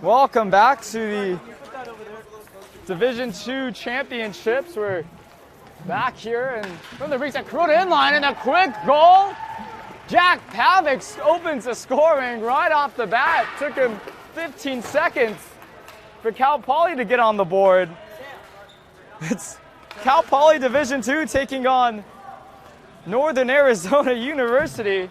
Welcome back to the Division II Championships. We're back here and from the reset Corona inline and a quick goal. Jack Pavick opens the scoring right off the bat. Took him 15 seconds for Cal Poly to get on the board. It's Cal Poly Division II taking on Northern Arizona University.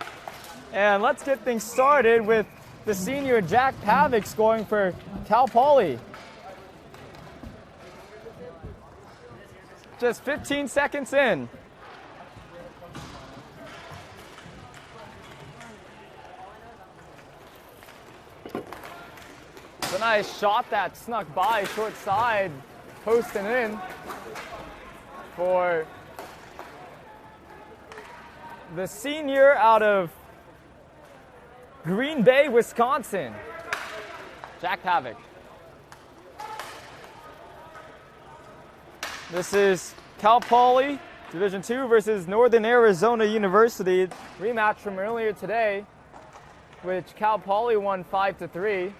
And let's get things started with the senior Jack Pavick scoring for Cal Poly. Just 15 seconds in. It's a nice shot that snuck by, short side, posting in for the senior out of Green Bay, Wisconsin, Jack Pavick. This is Cal Poly Division II versus Northern Arizona University. Rematch from earlier today, which Cal Poly won 5-3.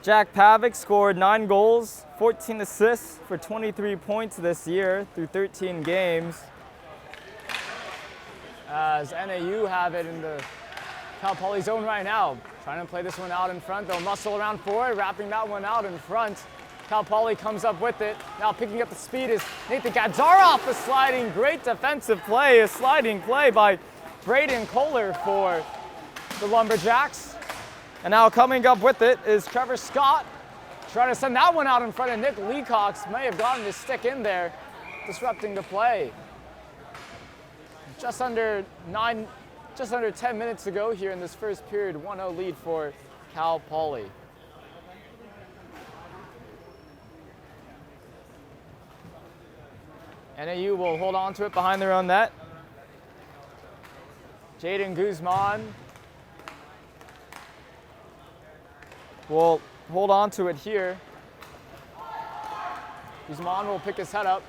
Jack Pavick scored 9 goals, 14 assists for 23 points this year through 13 games. As NAU have it in the Cal Poly zone right now. Trying to play this one out in front. They'll muscle around forward, wrapping that one out in front. Cal Poly comes up with it. Now picking up the speed is Nathan Gadzaroff, the sliding, great defensive play, a sliding play by Braden Kohler for the Lumberjacks. And now coming up with it is Trevor Scott, trying to send that one out in front of Nick Leacox. May have gotten his stick in there, disrupting the play. Just under 10 minutes to go here in this first period, 1-0 lead for Cal Poly. NAU will hold on to it behind their own net. Jaden Guzman will hold on to it here. Guzman will pick his head up.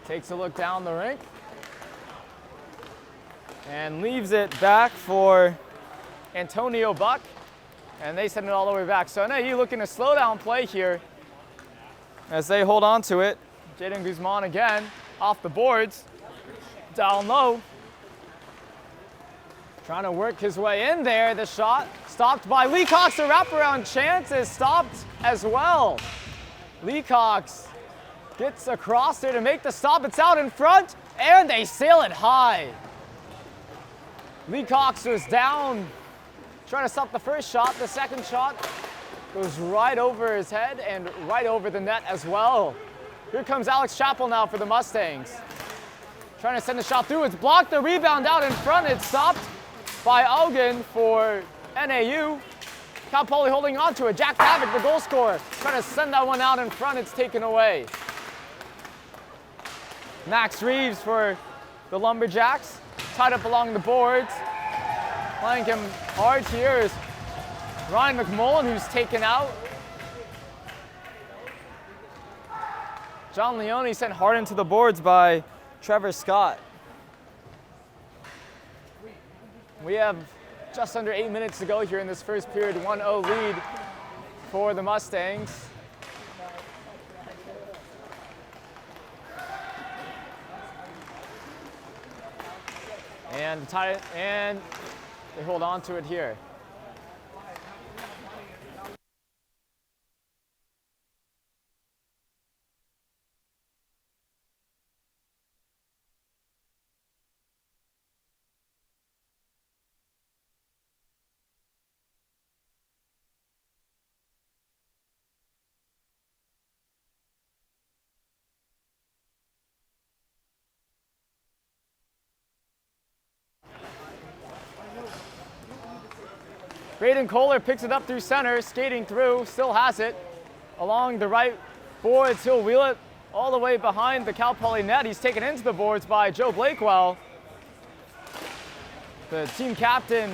Takes a look down the rink. And leaves it back for Antonio Buck. And they send it all the way back. So NAU looking to slow down play here as they hold on to it. Jaden Guzman again off the boards. Down low. Trying to work his way in there. The shot stopped by Leacox. The wraparound chance is stopped as well. Leacox gets across there to make the stop. It's out in front, and they sail it high. Leacox was down, trying to stop the first shot. The second shot goes right over his head and right over the net as well. Here comes Alex Chappell now for the Mustangs. Trying to send the shot through. It's blocked. The rebound out in front. It's stopped by Augen for NAU. Cal Poly holding on to it. Jack Pavick, the goal scorer, trying to send that one out in front. It's taken away. Max Reeves for the Lumberjacks, tied up along the boards. Playing him hard here is Ryan McMullen, who's taken out. John Leone sent hard into the boards by Trevor Scott. We have just under 8 minutes to go here in this first period. 1-0 lead for the Mustangs. And they hold on to it here. Braden Kohler picks it up through center, skating through, still has it. Along the right boards, he'll wheel it all the way behind the Cal Poly net. He's taken into the boards by Joe Blakewell. The team captain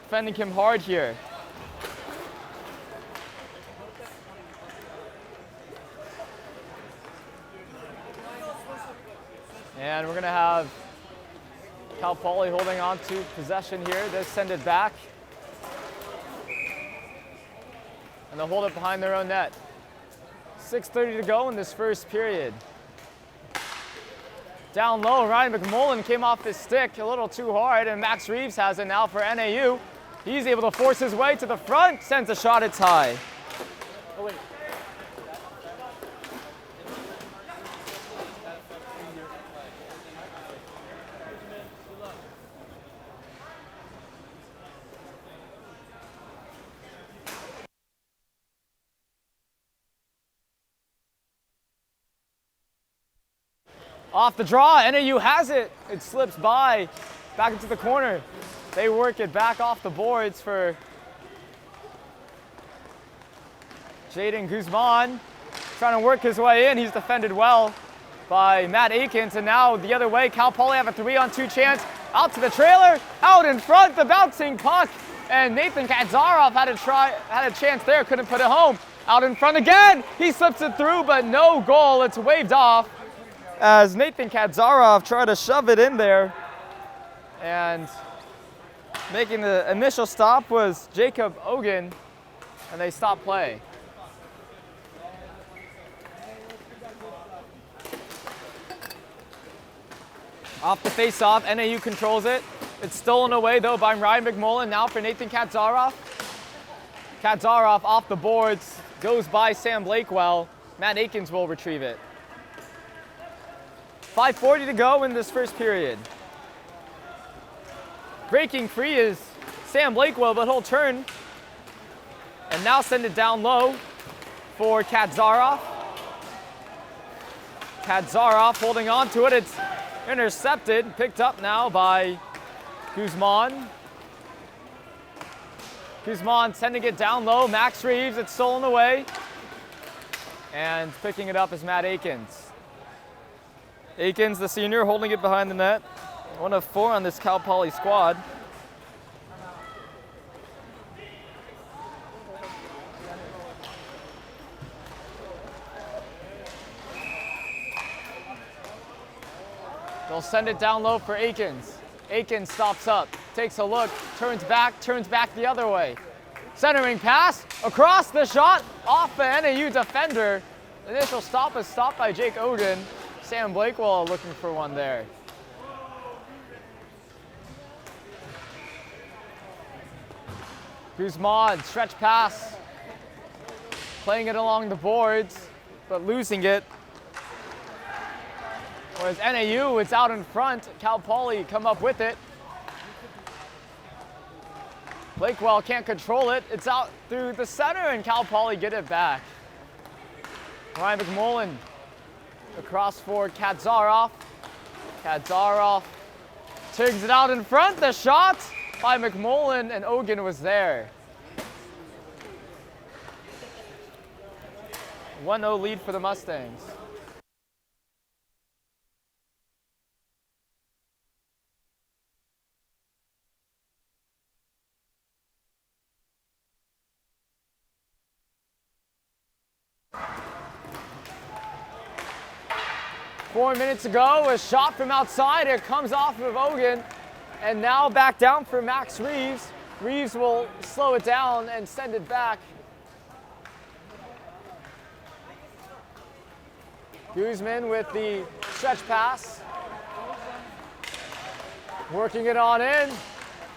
defending him hard here. And we're going to have Cal Poly holding on to possession here. They send it back. And they'll hold it behind their own net. 6:30 to go in this first period. Down low, Ryan McMullen came off his stick a little too hard, and Max Reeves has it now for NAU. He's able to force his way to the front, sends a shot, it's high. Oh, wait. Off the draw, NAU has it. It slips by, back into the corner. They work it back off the boards for Jaden Guzman. Trying to work his way in. He's defended well by Matt Akins. And now the other way, Cal Poly have a 3-on-2 chance. Out to the trailer, out in front, the bouncing puck. And Nathan Kadzarov had a chance there, couldn't put it home. Out in front again, he slips it through, but no goal. It's waved off as Nathan Kadzarov tried to shove it in there. And making the initial stop was Jacob Ogen, and they stopped play. Off the face-off, NAU controls it. It's stolen away though by Ryan McMullen, now for Nathan Kadzarov. Kadzarov off the boards, goes by Sam Blakewell. Matt Akins will retrieve it. 5:40 to go in this first period. Breaking free is Sam Blakewell, but he'll turn and now send it down low for Kadzarov. Kadzarov holding on to it. It's intercepted, picked up now by Guzman. Guzman sending it down low. Max Reeves, it's stolen away. And picking it up is Matt Akins. Akins, the senior, holding it behind the net. 1 of 4 on this Cal Poly squad. They'll send it down low for Akins. Akins stops up, takes a look, turns back the other way. Centering pass, across the shot, off the NAU defender. Initial stop is stopped by Jake Oden. Sam Blakewell looking for one there. Guzman, stretch pass. Playing it along the boards, but losing it. Whereas NAU, it's out in front. Cal Poly come up with it. Blakewell can't control it. It's out through the center, and Cal Poly get it back. Ryan McMullen across for Kadzarov. Kadzarov turns it out in front. The shot by McMullen, and Ogen was there. 1-0 lead for the Mustangs. Four minutes ago, a shot from outside. It comes off of Ogen, and now back down for Max Reeves. Reeves will slow it down and send it back. Guzman with the stretch pass. Working it on in.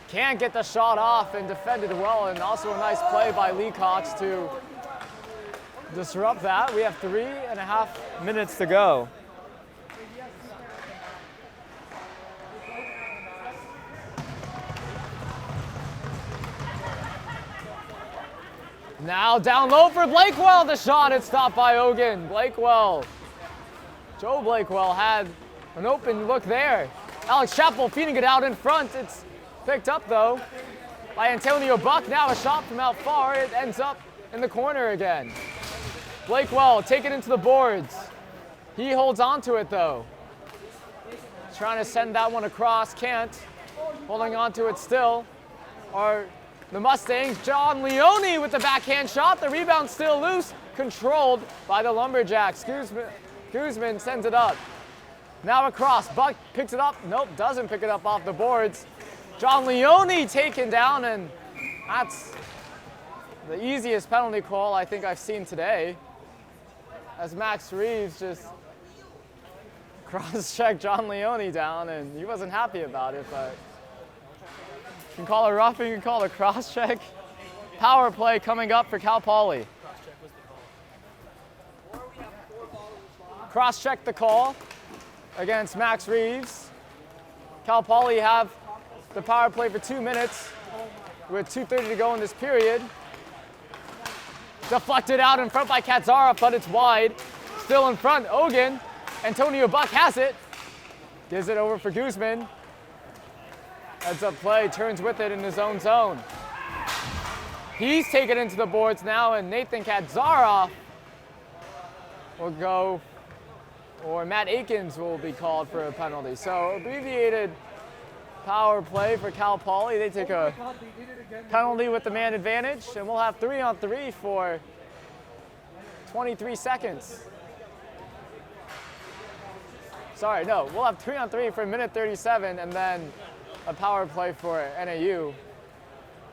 Can't get the shot off and defended well, and also a nice play by Lee Cox to disrupt that. We have 3.5 minutes to go. Now down low for Blakewell. The shot is stopped by Ogen. Blakewell. Joe Blakewell had an open look there. Alex Chappell feeding it out in front. It's picked up though by Antonio Buck. Now a shot from out far. It ends up in the corner again. Blakewell taking it to the boards. He holds on to it though. Trying to send that one across, can't. Holding on to it still are the Mustangs. John Leone with the backhand shot. The rebound still loose, controlled by the Lumberjacks. Guzman sends it up. Now across, Buck picks it up. Nope, doesn't pick it up off the boards. John Leone taken down, and that's the easiest penalty call I think I've seen today. As Max Reeves just cross-checked John Leone down, and he wasn't happy about it, but you can call it roughing, you can call it a cross-check. Power play coming up for Cal Poly. Cross-check the call against Max Reeves. Cal Poly have the power play for 2 minutes with 2:30 to go in this period. Deflected out in front by Katzara, but it's wide. Still in front, Ogun. Antonio Buck has it. Gives it over for Guzman. Heads up play, turns with it in his own zone. He's taken into the boards now, and Nathan Katzara will go, or Matt Akins will be called for a penalty. So abbreviated power play for Cal Poly. They take a penalty with the man advantage, and we'll have 3-on-3 for 23 seconds. Sorry, no, we'll have 3-on-3 for 1:37, and then a power play for NAU,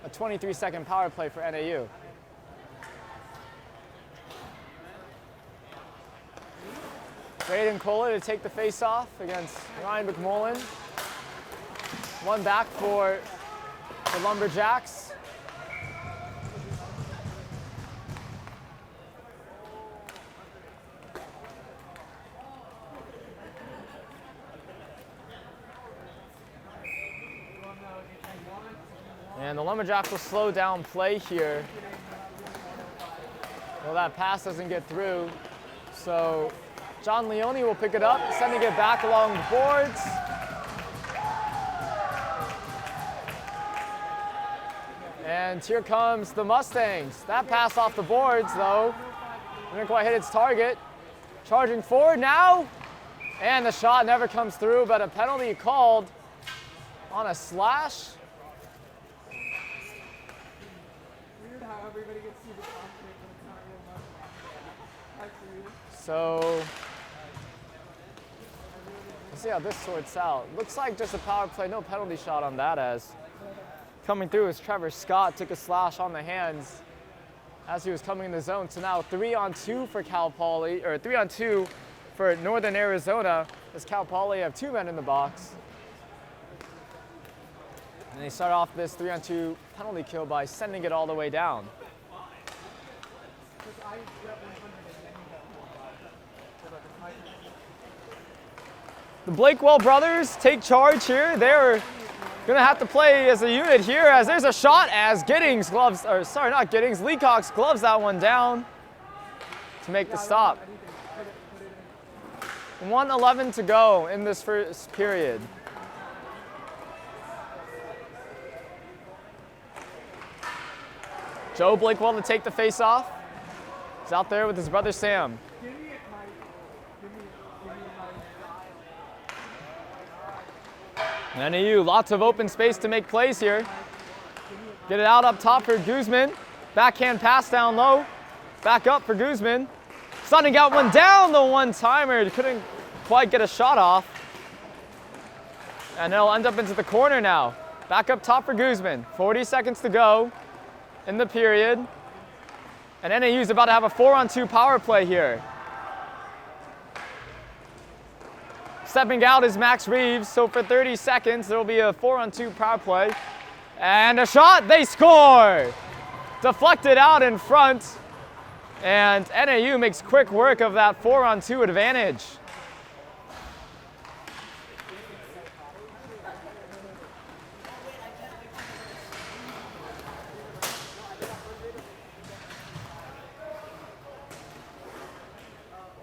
a 23-second power play for NAU. Braden Kohler to take the face-off against Ryan McMullen. One back for the Lumberjacks. And the Lumberjacks will slow down play here. Well, that pass doesn't get through. So John Leone will pick it up, sending it back along the boards. And here comes the Mustangs. That pass off the boards, though. Didn't quite hit its target. Charging forward now. And the shot never comes through, but a penalty called on a slash. So, let's see how this sorts out. Looks like just a power play, no penalty shot on that, as coming through as Trevor Scott took a slash on the hands as he was coming in the zone. So now 3-on-2 for Cal Poly, or 3-on-2 for Northern Arizona, as Cal Poly have 2 men in the box. And they start off this 3-on-2 penalty kill by sending it all the way down. The Blakewell brothers take charge here. They're gonna have to play as a unit here, as there's a shot as Giddings gloves, or sorry, not Giddings, Leacox gloves that one down to make the stop. 1:11 to go in this first period. Joe Blakewell to take the face off. He's out there with his brother Sam. NAU, lots of open space to make plays here. Get it out up top for Guzman. Backhand pass down low. Back up for Guzman. Sunning out one down, the one-timer. Couldn't quite get a shot off. And it'll end up into the corner now. Back up top for Guzman. 40 seconds to go in the period. And NAU's about to have a 4-on-2 power play here. Stepping out is Max Reeves, so for 30 seconds there will be a 4-on-2 power play. And a shot, they score! Deflected out in front, and NAU makes quick work of that 4-on-2 advantage.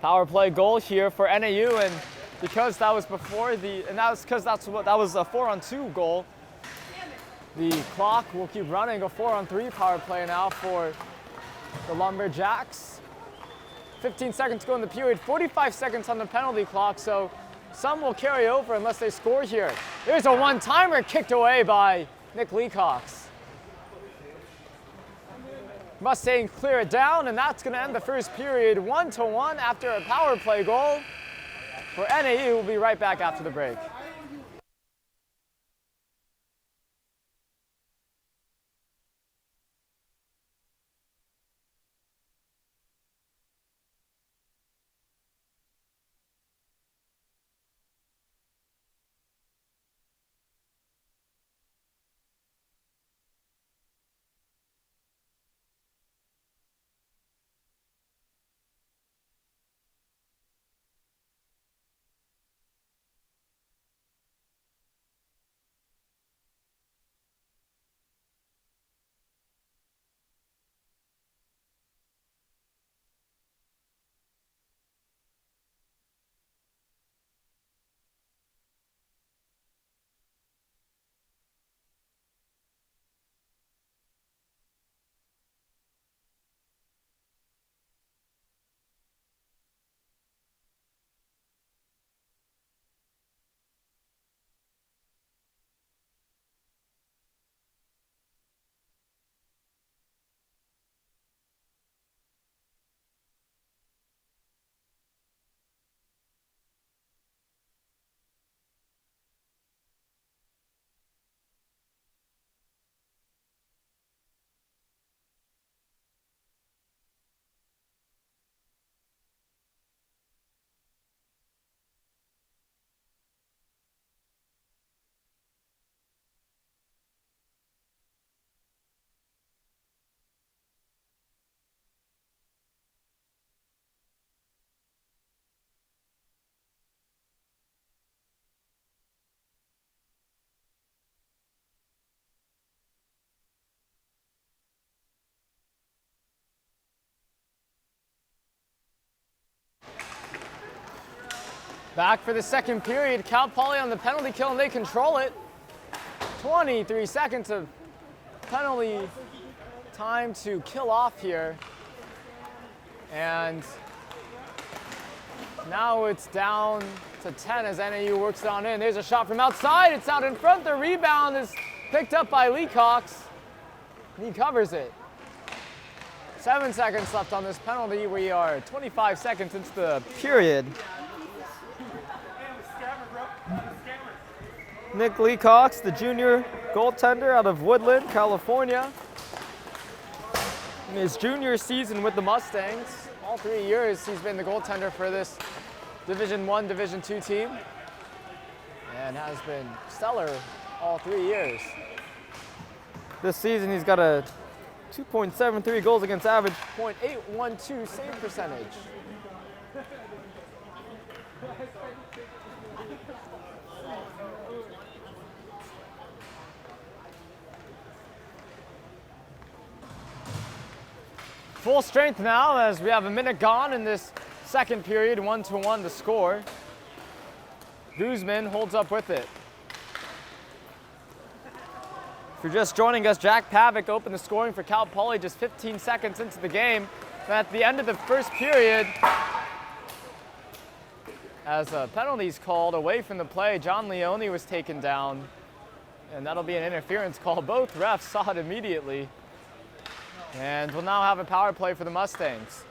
Power play goal here for NAU, and because that was before that was a 4-on-2 goal. The clock will keep running. A 4-on-3 power play now for the Lumberjacks. 15 seconds to go in the period, 45 seconds on the penalty clock, so some will carry over unless they score here. There's a one-timer kicked away by Nick Leacox. Mustangs clear it down, and that's going to end the first period 1-1 after a power play goal for NAU. We'll be right back after the break. Back for the second period. Cal Poly on the penalty kill, and they control it. 23 seconds of penalty time to kill off here. And now it's down to 10 as NAU works it on in. There's a shot from outside. It's out in front. The rebound is picked up by Leacox. He covers it. 7 seconds left on this penalty. We are 25 seconds into the period. Nick Leacox, the junior goaltender out of Woodland, California. In his junior season with the Mustangs, all 3 years he's been the goaltender for this Division I, Division II team, and has been stellar all 3 years. This season he's got a 2.73 goals against average, .812 save percentage. Full strength now as we have a minute gone in this second period, 1-1 to score. Guzman holds up with it. If you're just joining us, Jack Pavic opened the scoring for Cal Poly just 15 seconds into the game. At the end of the first period, as a penalty's called away from the play, John Leone was taken down, and that'll be an interference call. Both refs saw it immediately. And we'll now have a power play for the Mustangs.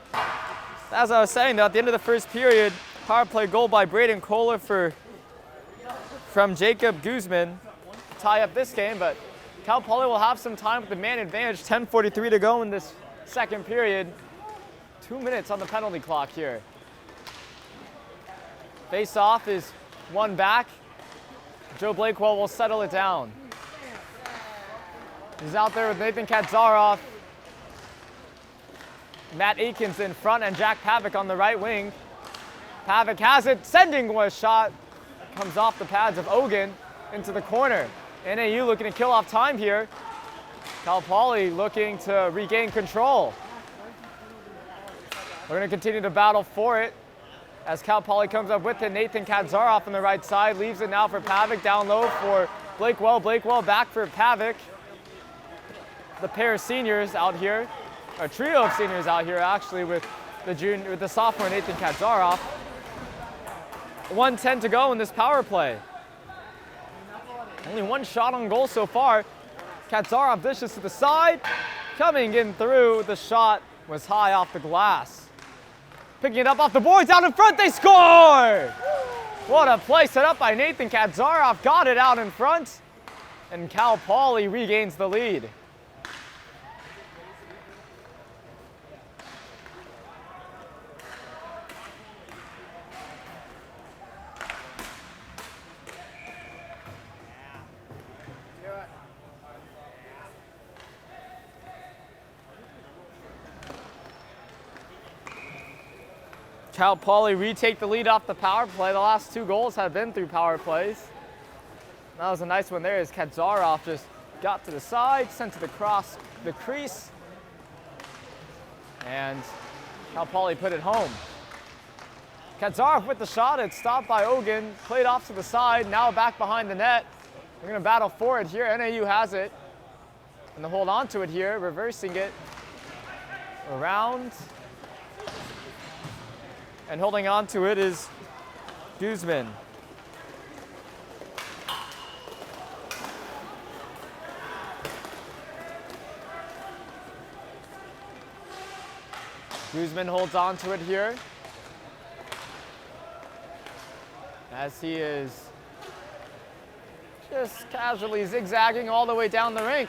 As I was saying, though, at the end of the first period, power play goal by Braden Kohler from Jacob Guzman to tie up this game, but Cal Poly will have some time with the man advantage. 10:43 to go in this second period. 2 minutes on the penalty clock here. Face-off is won back. Joe Blakewell will settle it down. He's out there with Nathan Katzaroff. Matt Aikens in front and Jack Pavic on the right wing. Pavic has it, sending a shot. Comes off the pads of Ogun into the corner. NAU looking to kill off time here. Cal Poly looking to regain control. We're going to continue to battle for it as Cal Poly comes up with it. Nathan Katzaroff on the right side leaves it now for Pavic, down low for Blakewell. Blakewell back for Pavic. the pair of seniors out here, a trio of seniors out here actually with the sophomore Nathan Kadzaroff. 1:10 to go in this power play. Only one shot on goal so far. Kadzaroff dishes to the side, coming in through. The shot was high off the glass. Picking it up off the boards, out in front, they score! What a play set up by Nathan Kadzaroff, got it out in front, and Cal Poly regains the lead. Cal Poly retake the lead off the power play. The last two goals have been through power plays. That was a nice one there as Kadzaroff just got to the side, sent to the crease, and Cal Poly put it home. Kadzaroff with the shot, it's stopped by Ogun, played off to the side, now back behind the net. We're gonna battle for it here. NAU has it, and they hold on to it here, reversing it around. And holding on to it is Guzman. Guzman holds on to it here as he is just casually zigzagging all the way down the rink.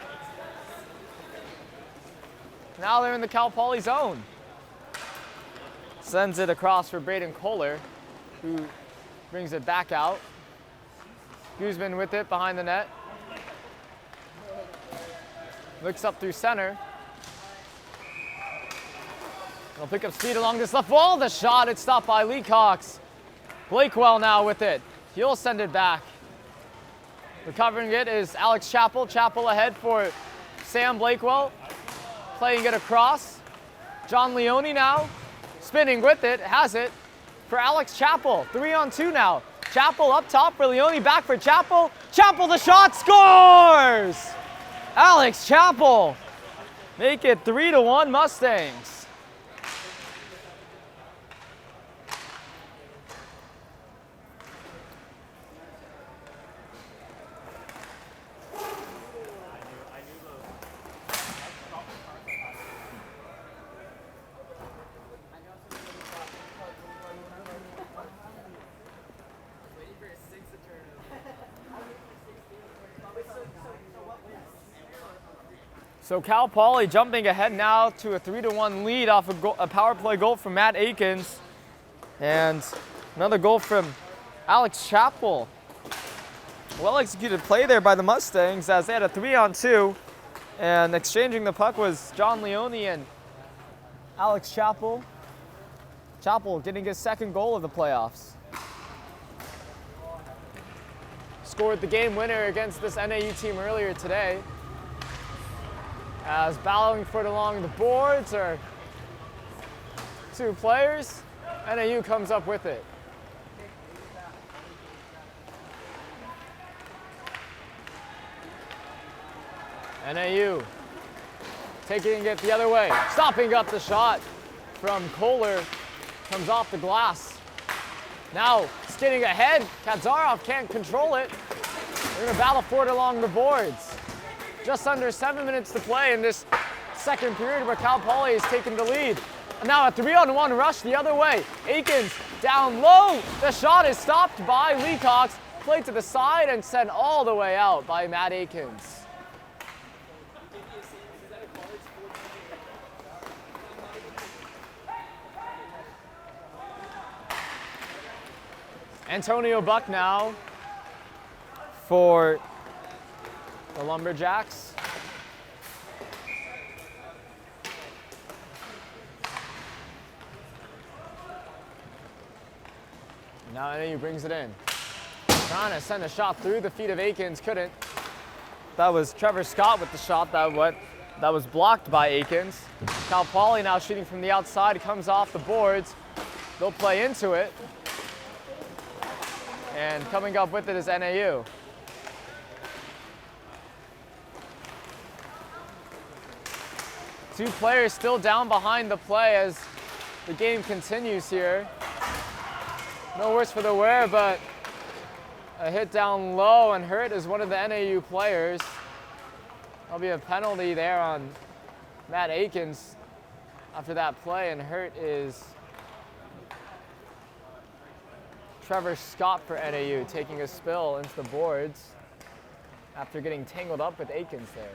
Now they're in the Cal Poly zone. Sends it across for Braden Kohler, who brings it back out. Guzman with it behind the net. Looks up through center. He'll pick up speed along this left wall. The shot, it's stopped by Leacox. Blakewell now with it. He'll send it back. Recovering it is Alex Chappell. Chappell ahead for Sam Blakewell. Playing it across. John Leone now. Spinning with it, has it for Alex Chappell. 3-on-2 now. Chappell up top for Leone, back for Chappell. Chappell the shot, scores! Alex Chappell. Make it 3-1 Mustangs. So Cal Poly jumping ahead now to a 3-1 lead off a power play goal from Matt Akins. And another goal from Alex Chappell. Well executed play there by the Mustangs as they had a 3-on-2. And exchanging the puck was John Leone and Alex Chappell. Chappell getting his second goal of the playoffs. Scored the game winner against this NAU team earlier today. As battling for it along the boards are two players, NAU comes up with it. NAU taking it the other way, stopping up the shot from Kohler, comes off the glass. Now skidding ahead, Kadzaroff can't control it. They're gonna battle for it along the boards. Just under 7 minutes to play in this second period where Cal Poly is taking the lead. And now a 3-on-1 rush the other way. Akins down low. The shot is stopped by Leacox. Played to the side and sent all the way out by Matt Akins. Antonio Buck now for the Lumberjacks. Now NAU brings it in. Trying to send a shot through the feet of Akins, couldn't. That was Trevor Scott with the shot that was blocked by Akins. Cal Poly now shooting from the outside, comes off the boards. They'll play into it. And coming up with it is NAU. Two players still down behind the play as the game continues here. No worse for the wear, but a hit down low and hurt is one of the NAU players. There'll be a penalty there on Matt Akins after that play, and hurt is Trevor Scott for NAU, taking a spill into the boards after getting tangled up with Akins there.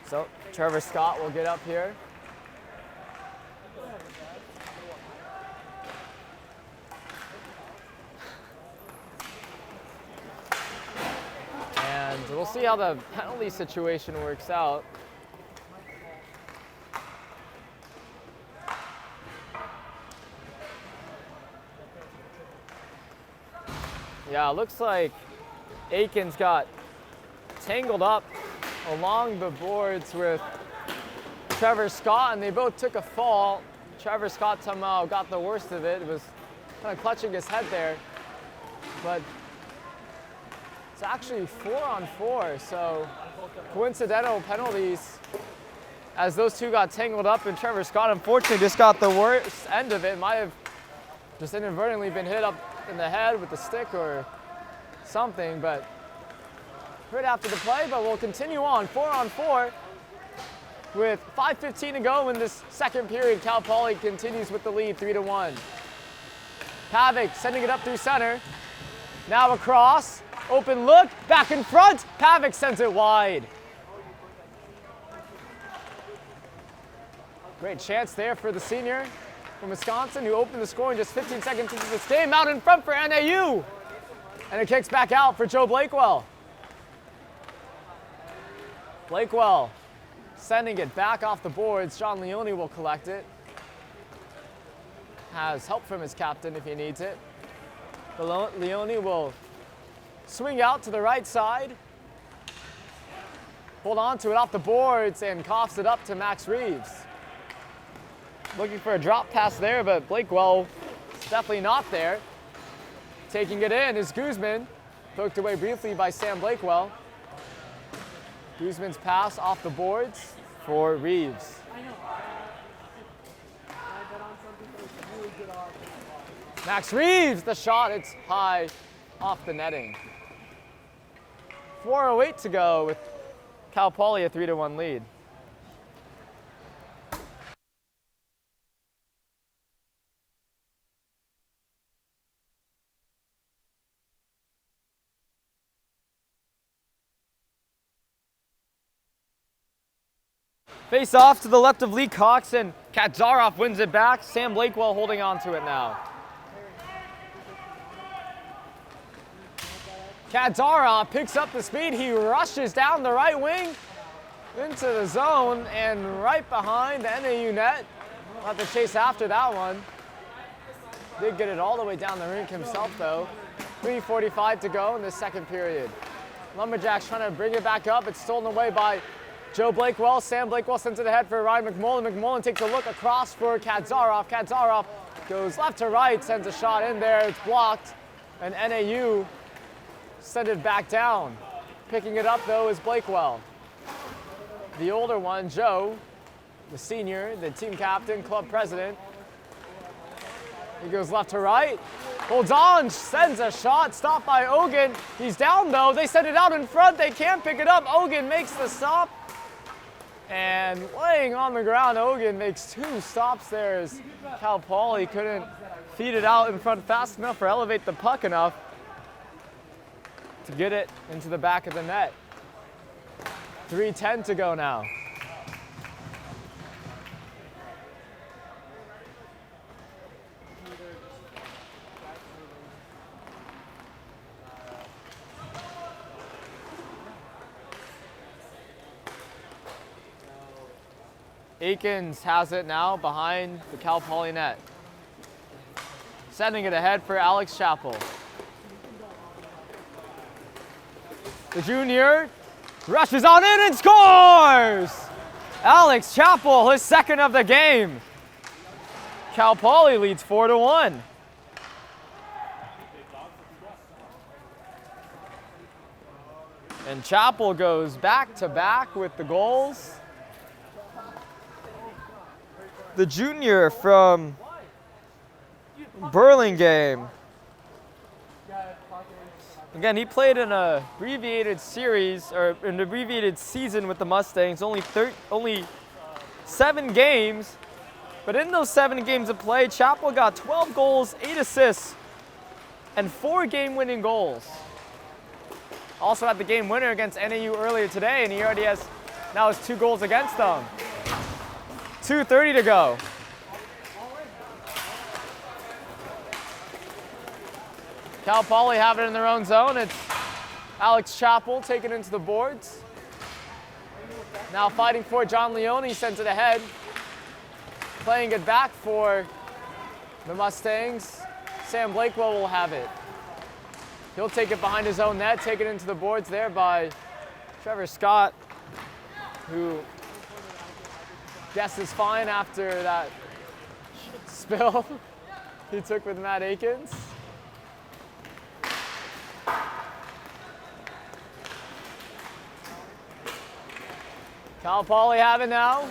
So Trevor Scott will get up here. And we'll see how the penalty situation works out. Yeah, it looks like Akins got tangled up along the boards with Trevor Scott, and they both took a fall. Trevor Scott somehow got the worst of it. It was kind of clutching his head there. But it's actually 4-on-4, so coincidental penalties as those two got tangled up, and Trevor Scott unfortunately just got the worst end of it. Might have just inadvertently been hit up in the head with the stick or something, but hurt after the play. But we'll continue on 4-on-4 with 5:15 to go in this second period. Cal Poly continues with the lead 3-1. Pavic sending it up through center. Now across, open look, back in front. Pavic sends it wide. Great chance there for the senior from Wisconsin, who opened the score in just 15 seconds into this game. Out in front for NAU. And it kicks back out for Joe Blakewell. Blakewell sending it back off the boards. John Leone will collect it. Has help from his captain if he needs it. Leone will swing out to the right side. Hold on to it off the boards and coughs it up to Max Reeves. Looking for a drop pass there, but Blakewell is definitely not there. Taking it in is Guzman, poked away briefly by Sam Blakewell. Guzman's pass off the boards for Reeves. Max Reeves, the shot, it's high off the netting. 4:08 to go with Cal Poly a 3-1 lead. Face off to the left of Lee Cox, and Kaczarov wins it back. Sam Blakewell holding on to it now. Kaczarov picks up the speed. He rushes down the right wing into the zone and right behind the NAU net. We'll have to chase after that one. Did get it all the way down the rink himself, though. 3:45 to go in the second period. Lumberjacks trying to bring it back up. It's stolen away by Joe Blakewell. Sam Blakewell sends it ahead for Ryan McMullen. McMullen takes a look across for Kaczarov. Kaczarov goes left to right, sends a shot in there. It's blocked, and NAU send it back down. Picking it up, though, is Blakewell. The older one, Joe, the senior, the team captain, club president. He goes left to right. Holds on, sends a shot, stopped by Ogun. He's down, though. They send it out in front. They can't pick it up. Ogun makes the stop. And laying on the ground, Ogun makes two stops there as Cal Poly couldn't feed it out in front fast enough or elevate the puck enough to get it into the back of the net. 3:10 to go now. Akins has it now behind the Cal Poly net. Sending it ahead for Alex Chappell. The junior rushes on in and scores! Alex Chappell, his second of the game. Cal Poly leads 4-1. And Chapel goes back to back with the goals. The junior from Burlingame. Again, he played in an abbreviated series or an abbreviated season with the Mustangs, only 7 games. But in those 7 games of play, Chapel got 12 goals, 8 assists, and 4 game-winning goals. Also had the game winner against NAU earlier today, and he already has now has 2 goals against them. 2:30 to go. Cal Poly have it in their own zone. It's Alex Chapel taking it into the boards. Now fighting for it, John Leone sends it ahead. Playing it back for the Mustangs. Sam Blakewell will have it. He'll take it behind his own net, take it into the boards there by Trevor Scott, who guesses fine after that spill he took with Matt Akins. Cal Poly have it now.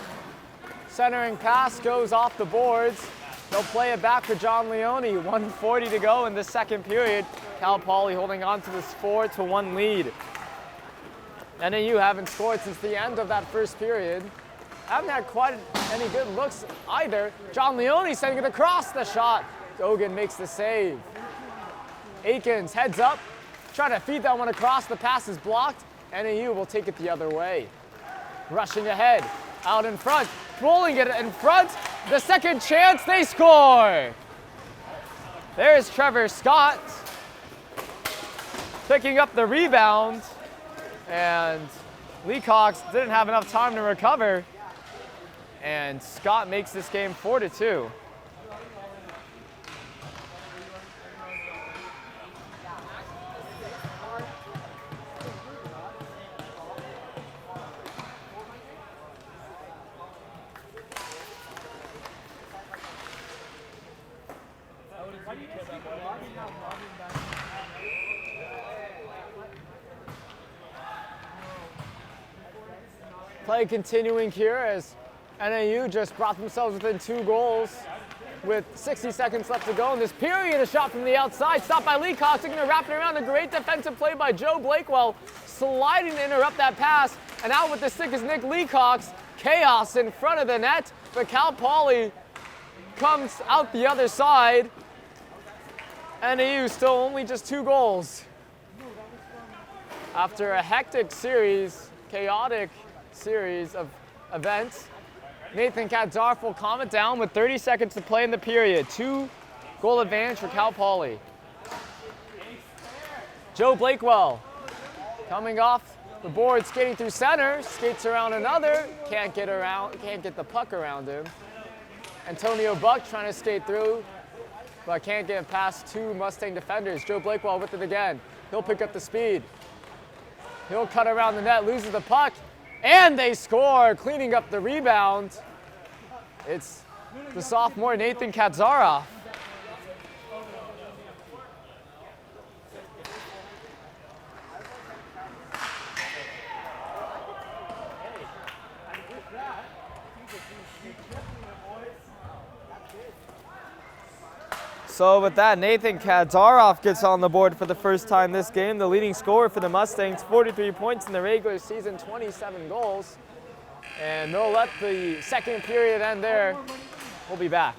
Centering pass goes off the boards. They'll play it back for John Leone. 1:40 to go in the second period. Cal Poly holding on to this 4-1 lead. NAU haven't scored since the end of that first period. Haven't had quite any good looks either. John Leone sending it across the shot. Gogan makes the save. Akins heads up, trying to feed that one across. The pass is blocked. NAU will take it the other way. Rushing ahead, out in front, rolling it in front. The second chance, they score. There's Trevor Scott picking up the rebound, and Leacox didn't have enough time to recover, and Scott makes this game 4-2. Play continuing here as NAU just brought themselves within 2 goals with 60 seconds left to go in this period. A shot from the outside, stopped by Leacox, going to wrap it around. A great defensive play by Joe Blakewell, sliding to interrupt that pass. And out with the stick is Nick Leacox. Chaos in front of the net, but Cal Poly comes out the other side. NAU still only just 2 goals. After a hectic series, chaotic series of events, Nathan Kadzarf will calm it down with 30 seconds to play in the period. 2-goal advantage for Cal Poly. Joe Blakewell coming off the board, skating through center, skates around another, can't get the puck around him. Antonio Buck trying to skate through, but can't get past 2 Mustang defenders. Joe Blakewell with it again. He'll pick up the speed. He'll cut around the net, loses the puck, and they score, cleaning up the rebound. It's the sophomore Nathan Kadzarov. So with that, Nathan Kadzarov gets on the board for the first time this game. The leading scorer for the Mustangs, 43 points in the regular season, 27 goals. And they'll let the second period end there. We'll be back.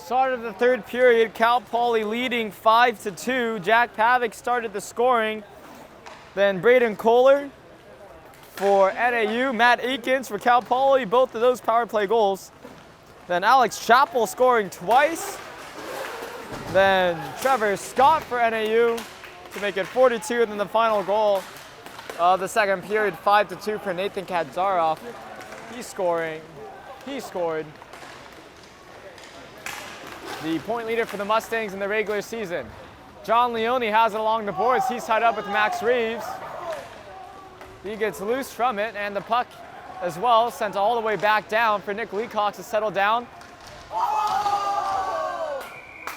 Start of the third period, Cal Poly leading 5-2. Jack Pavic started the scoring. Then Braden Kohler for NAU, Matt Aikens for Cal Poly, both of those power play goals. Then Alex Chappell scoring twice. Then Trevor Scott for NAU to make it 4-2. And then the final goal of the second period, 5-2 for Nathan Kadzaroff. He scored the point leader for the Mustangs in the regular season. John Leone has it along the boards. He's tied up with Max Reeves. He gets loose from it, and the puck as well sent all the way back down for Nick Leacock to settle down.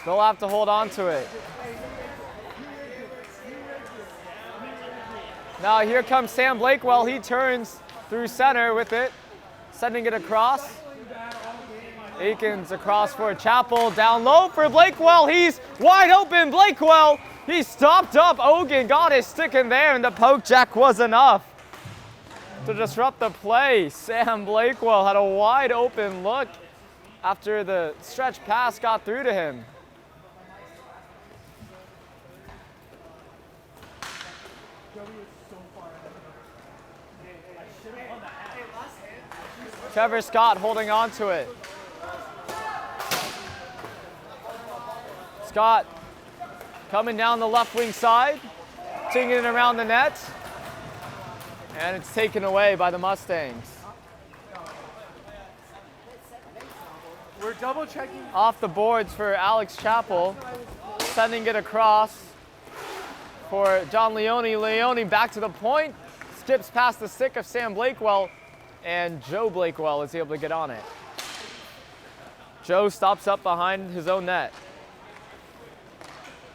They'll have to hold on to it. Now here comes Sam Blakewell. He turns through center with it, sending it across. Aikens across for Chappell, down low for Blakewell. He's wide open, Blakewell. He stopped up, Ogan got his stick in there, and the poke check was enough to disrupt the play. Sam Blakewell had a wide open look after the stretch pass got through to him. Trevor Scott holding on to it. Scott coming down the left wing side, taking it around the net, and it's taken away by the Mustangs. We're double checking. Off the boards for Alex Chappell, sending it across for John Leone. Leone back to the point, skips past the stick of Sam Blakewell, and Joe Blakewell is able to get on it. Joe stops up behind his own net,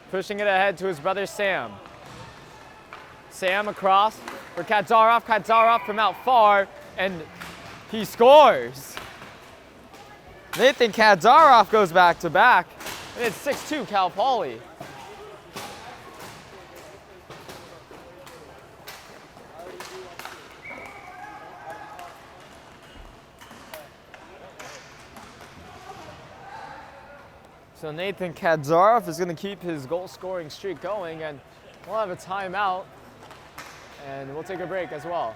pushing it ahead to his brother Sam. Sam across for Kadzaroff. Kadzaroff from out far, and he scores. Nathan Kadzaroff goes back to back, and it's 6-2 Cal Poly. So Nathan Kadzaroff is going to keep his goal-scoring streak going, and we'll have a timeout, and we'll take a break as well.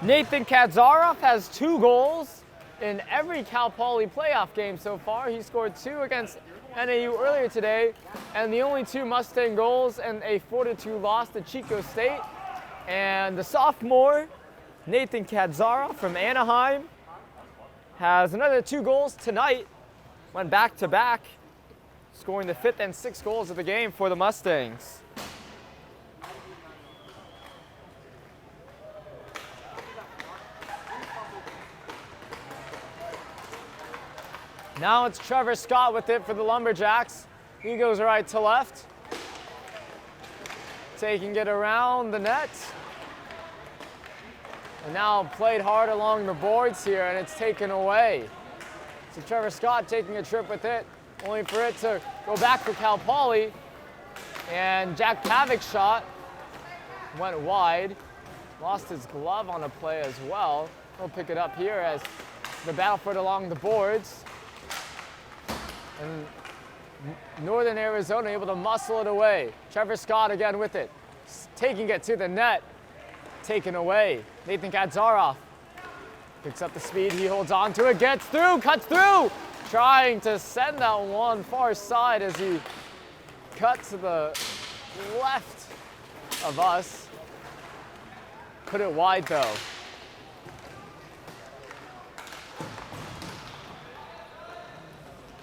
Nathan Kadzaroff has 2 goals in every Cal Poly playoff game so far. He scored 2 against NAU earlier today, and the only 2 Mustang goals in a 4-2 loss to Chico State. And the sophomore, Nathan Kadzaroff from Anaheim, has another 2 goals tonight, went back-to-back, scoring the 5th and 6th goals of the game for the Mustangs. Now it's Trevor Scott with it for the Lumberjacks. He goes right to left, taking it around the net. And now played hard along the boards here, and it's taken away. So Trevor Scott taking a trip with it, only for it to go back for Cal Poly. And Jack Pavic's shot went wide, lost his glove on a play as well. He'll pick it up here as the battle for it along the boards. And Northern Arizona able to muscle it away. Trevor Scott again with it, taking it to the net. taken away. Nathan Kadzaroff picks up the speed, he holds on to it, gets through, cuts through, trying to send that one far side as he cut to the left of us. Put it wide though.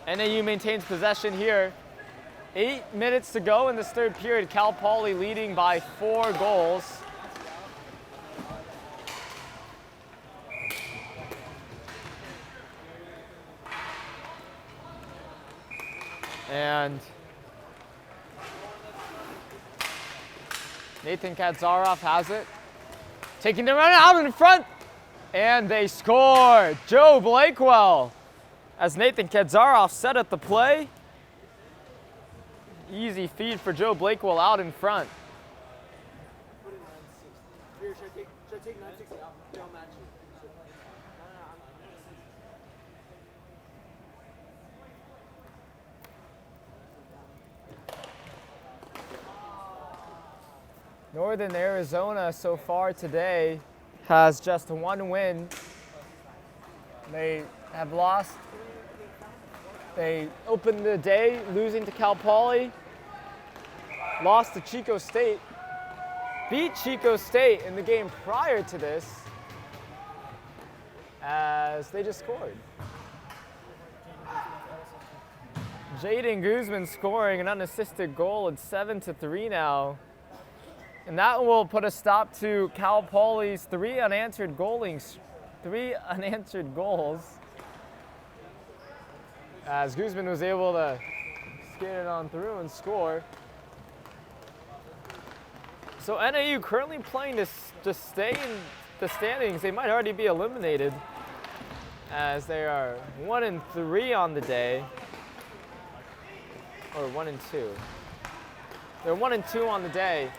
NAU maintains possession here. 8 minutes to go in this third period. Cal Poly leading by 4 goals. And Nathan Kadzaroff has it. Taking the run out in front. And they score. Joe Blakewell. As Nathan Kadzaroff set up the play. Easy feed for Joe Blakewell out in front. Should I take 960 out? They'll match you. Northern Arizona so far today has just 1 win. They have lost. They opened the day losing to Cal Poly, lost to Chico State, beat Chico State in the game prior to this as they just scored. Jaden Guzman scoring an unassisted goal. It's 7-3 now. And that will put a stop to Cal Poly's 3 unanswered goals. As Guzman was able to skate it on through and score. So NAU currently playing to stay in the standings. They might already be eliminated as they are 1-3 on the day. Or 1-2. They're 1-2 on the day.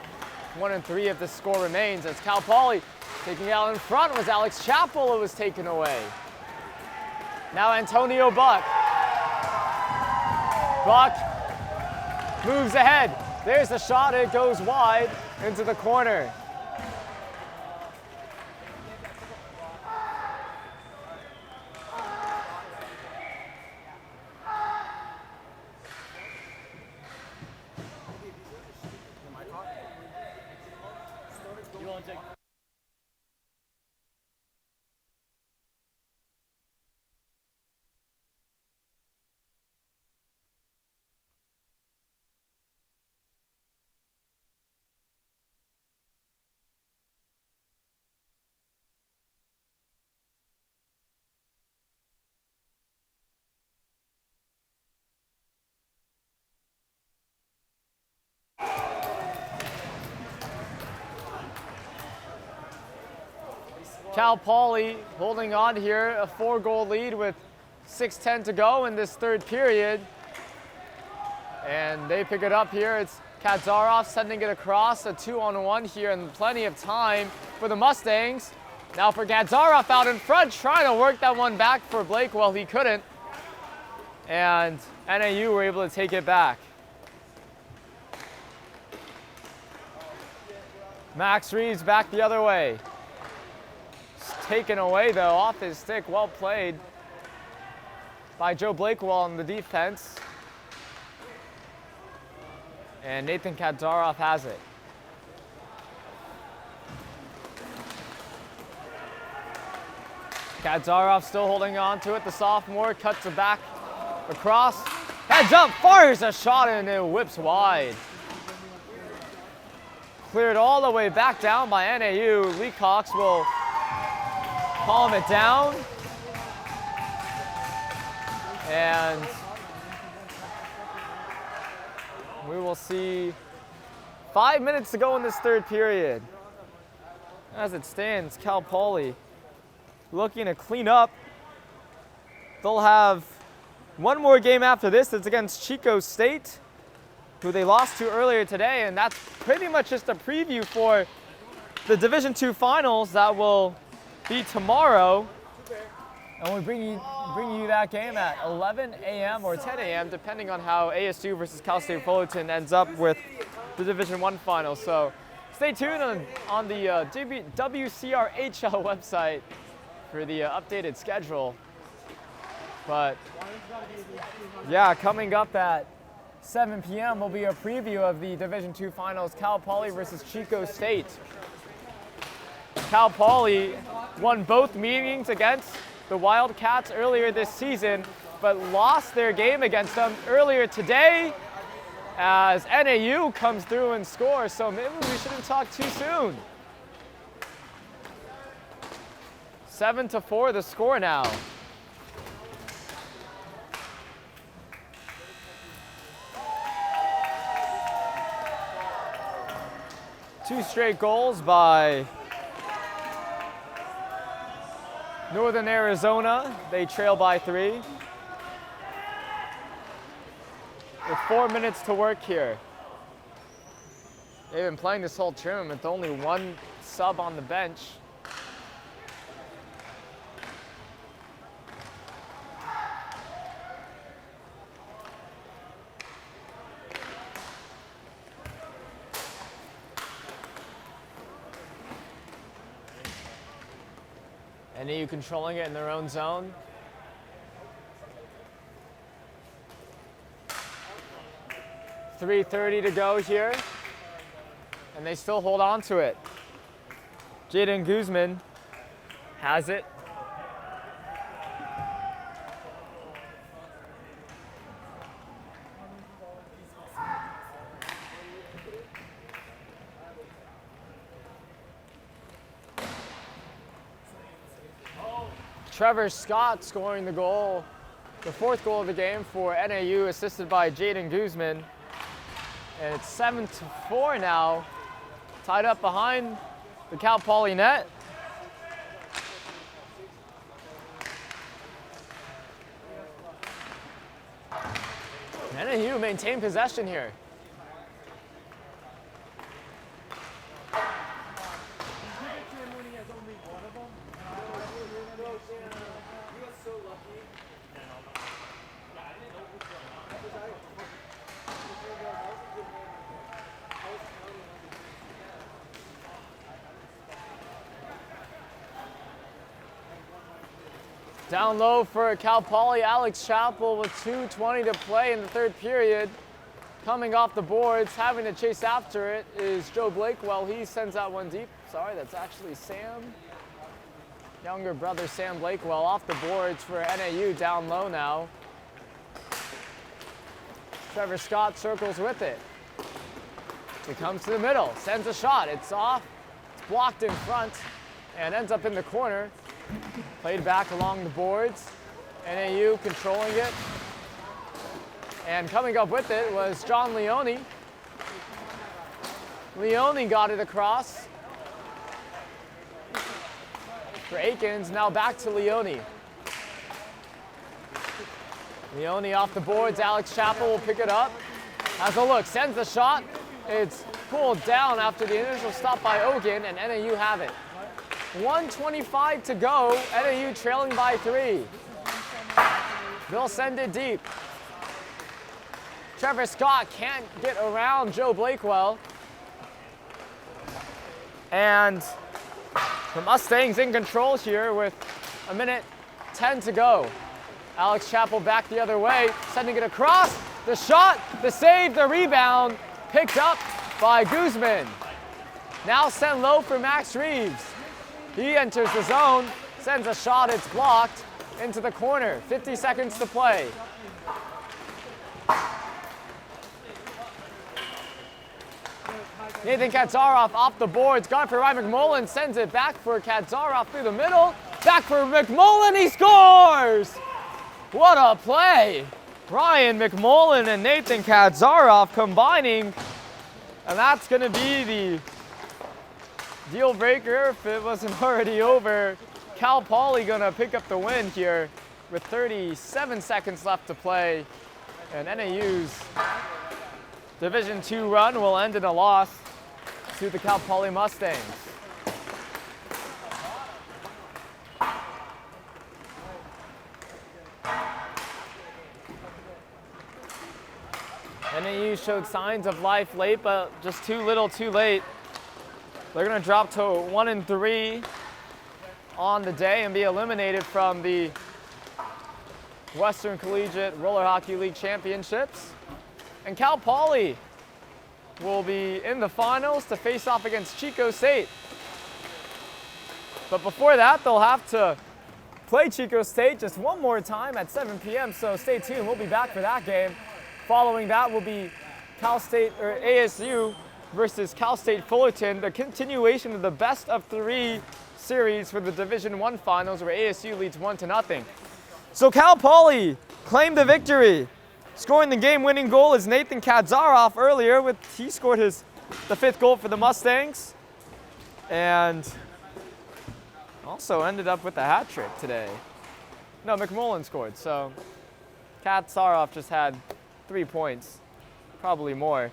1-3 if the score remains as Cal Poly taking it out in front was Alex Chappell who was taken away. Now Antonio Buck. Buck moves ahead. There's the shot, it goes wide into the corner. Cal Poly holding on here, a 4-goal lead with 6:10 to go in this third period. And they pick it up here. It's Kadzaroff sending it across, a 2-on-1 here, and plenty of time for the Mustangs. Now for Kadzaroff out in front, trying to work that one back for Blakewell. He couldn't. And NAU were able to take it back. Max Reeves back the other way. Taken away though, off his stick, well played by Joe Blakewell on the defense. And Nathan Kadzaroff has it. Kadzaroff still holding on to it, the sophomore cuts it back across, heads up, fires a shot and it whips wide. Cleared all the way back down by NAU. Lee Cox will palm it down. And we will see 5 minutes to go in this third period. As it stands, Cal Poly looking to clean up. They'll have one more game after this. It's against Chico State, who they lost to earlier today, and that's pretty much just a preview for the Division II finals that will be tomorrow. And we bring you that game at 11 a.m. or 10 a.m. depending on how ASU versus Cal State Fullerton ends up with the Division I final. So stay tuned on the WCRHL website for the updated schedule. But yeah, coming up at 7 p.m. will be a preview of the Division II Finals, Cal Poly versus Chico State. Cal Poly won both meetings against the Wildcats earlier this season, but lost their game against them earlier today as NAU comes through and scores, so maybe we shouldn't talk too soon. 7-4 the score now. Two straight goals by Northern Arizona. They trail by 3. With 4 minutes to work here. They've been playing this whole tournament with only one sub on the bench. NAU controlling it in their own zone. .330 to go here, and they still hold on to it. Jaden Guzman has it. Trevor Scott scoring the goal, the 4th goal of the game for NAU, assisted by Jaden Guzman. And it's 7-4 now, tied up behind the Cal Poly net. NAU maintain possession here. Down low for Cal Poly, Alex Chappell with 2:20 to play in the 3rd period. Coming off the boards, having to chase after it is Joe Blakewell. He sends out one deep. Sorry, that's actually Sam. Younger brother Sam Blakewell off the boards for NAU, down low now. Trevor Scott circles with it. He comes to the middle, sends a shot. It's off, it's blocked in front, and ends up in the corner. Played back along the boards. NAU controlling it. And coming up with it was John Leone. Leone got it across for Akins. Now back to Leone. Leone off the boards. Alex Chappell will pick it up. Has a look, sends the shot. It's pulled down after the initial stop by Ogun, and NAU have it. 1:25 to go, NAU trailing by 3. They'll send it deep. Trevor Scott can't get around Joe Blakewell. And the Mustangs in control here with 1:10 to go. Alex Chappell back the other way, sending it across. The shot, the save, the rebound, picked up by Guzman. Now sent low for Max Reeves. He enters the zone, sends a shot, it's blocked into the corner. 50 seconds to play. Nathan Kadzaroff off the boards, got it for Ryan McMullen, sends it back for Kadzaroff through the middle. Back for McMullen, he scores! What a play! Ryan McMullen and Nathan Kadzaroff combining, and that's gonna be the deal breaker if it wasn't already over. Cal Poly gonna pick up the win here with 37 seconds left to play, and NAU's Division II run will end in a loss to the Cal Poly Mustangs. NAU showed signs of life late, but just too little too late. They're going to drop to 1-3 on the day and be eliminated from the Western Collegiate Roller Hockey League Championships. And Cal Poly will be in the finals to face off against Chico State. But before that, they'll have to play Chico State just one more time at 7 p.m. So stay tuned. We'll be back for that game. Following that will be Cal State or ASU versus Cal State Fullerton, the continuation of the best of 3 series for the Division I finals, where ASU leads 1-0. So Cal Poly claimed the victory. Scoring the game-winning goal is Nathan Kadzaroff earlier. He scored the 5th goal for the Mustangs, and also ended up with a hat trick today. No, McMullen scored, so Kadzaroff just had 3 points, probably more.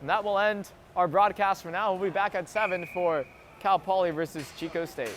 And that will end our broadcast for now. We'll be back at 7 for Cal Poly versus Chico State.